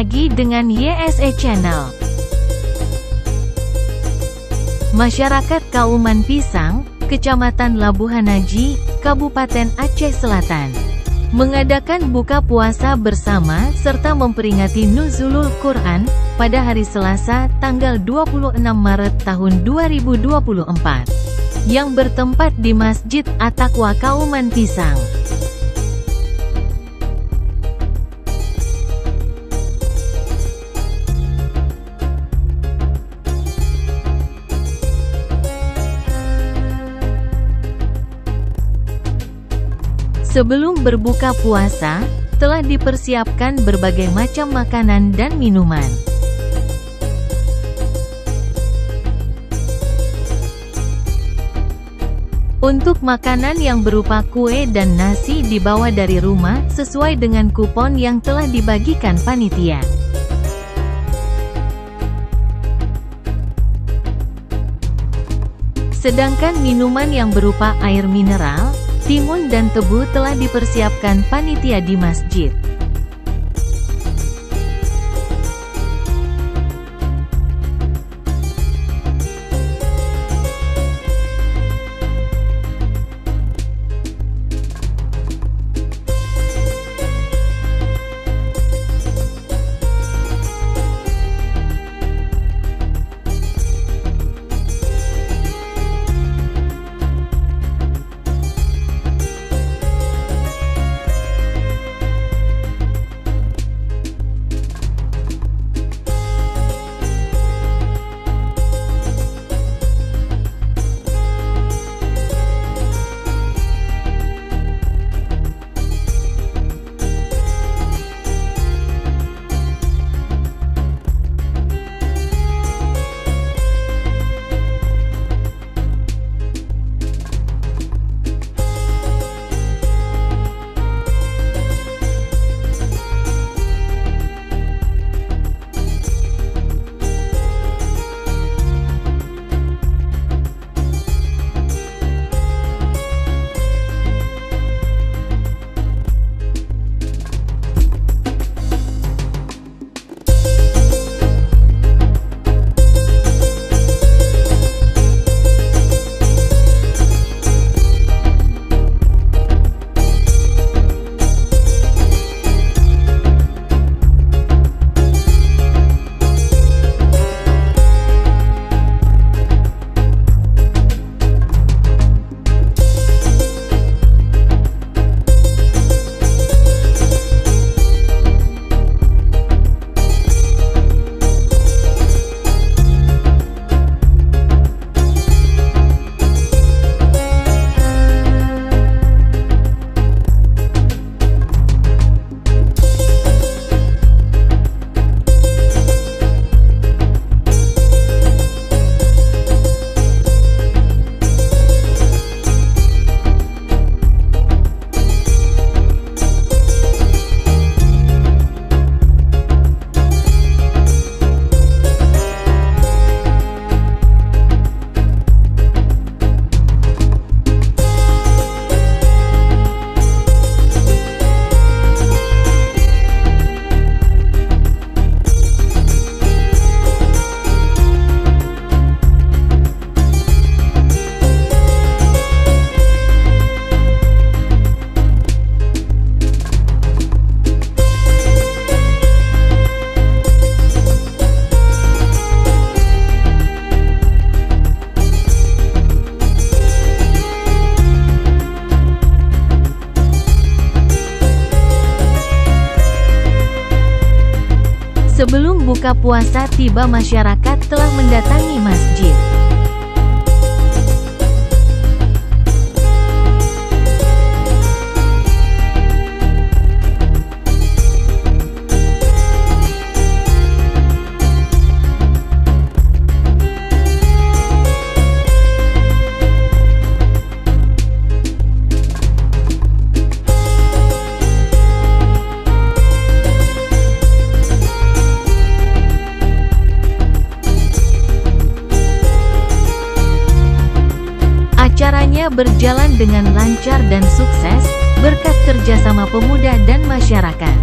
lagi dengan YSE Channel. Masyarakat Kauman Pisang, Kecamatan Labuhanaji, Kabupaten Aceh Selatan, mengadakan buka puasa bersama serta memperingati Nuzulul Quran pada hari Selasa, tanggal 26 Maret tahun 2024, yang bertempat di Masjid At-Taqwa Kauman Pisang. Sebelum berbuka puasa, telah dipersiapkan berbagai macam makanan dan minuman. Untuk makanan yang berupa kue dan nasi dibawa dari rumah sesuai dengan kupon yang telah dibagikan panitia. Sedangkan minuman yang berupa air mineral, timun dan tebu telah dipersiapkan panitia di masjid. Sebelum buka puasa tiba, masyarakat telah mendatangi masjid. Acaranya berjalan dengan lancar dan sukses, berkat kerjasama pemuda dan masyarakat.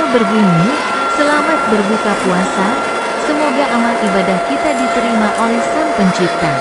berbunyi, "Selamat berbuka puasa, semoga amal ibadah kita diterima oleh Sang Pencipta."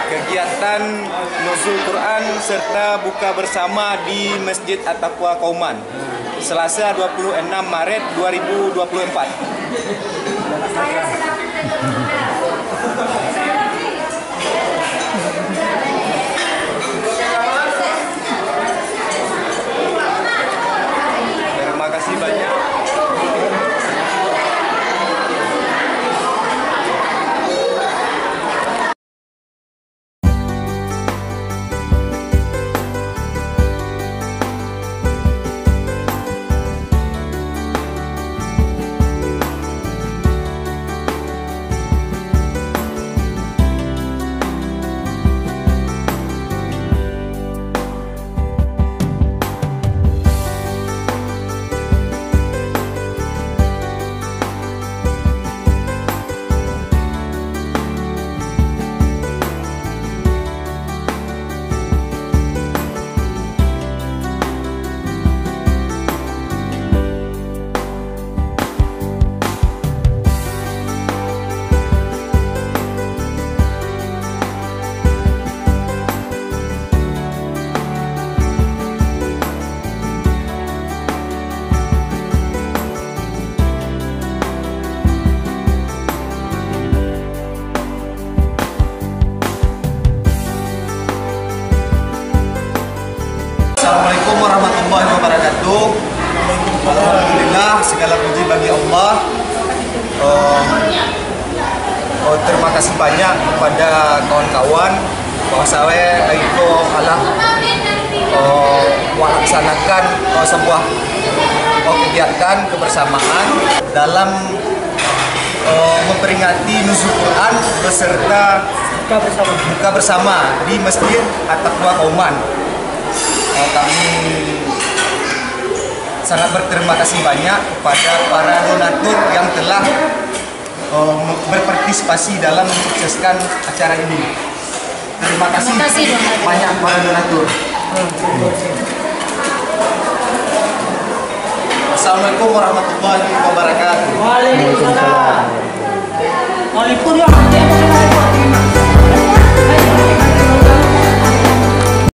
Kegiatan nuzul Quran serta buka bersama di Masjid At-Taqwa Kauman, Selasa 26 Maret 2024. Terima kasih banyak. segala puji bagi Allah. Terima kasih banyak kepada kawan-kawan bahwa saya itu alah melaksanakan sebuah kegiatan kebersamaan dalam memperingati Nuzul Quran beserta buka bersama di Masjid At-Taqwa Kauman. Kami sangat berterima kasih banyak kepada para donatur yang telah berpartisipasi dalam mensukseskan acara ini. Terima kasih banyak para donatur. Assalamualaikum warahmatullahi wabarakatuh. Waalaikumsalam. Waalaikumsalam.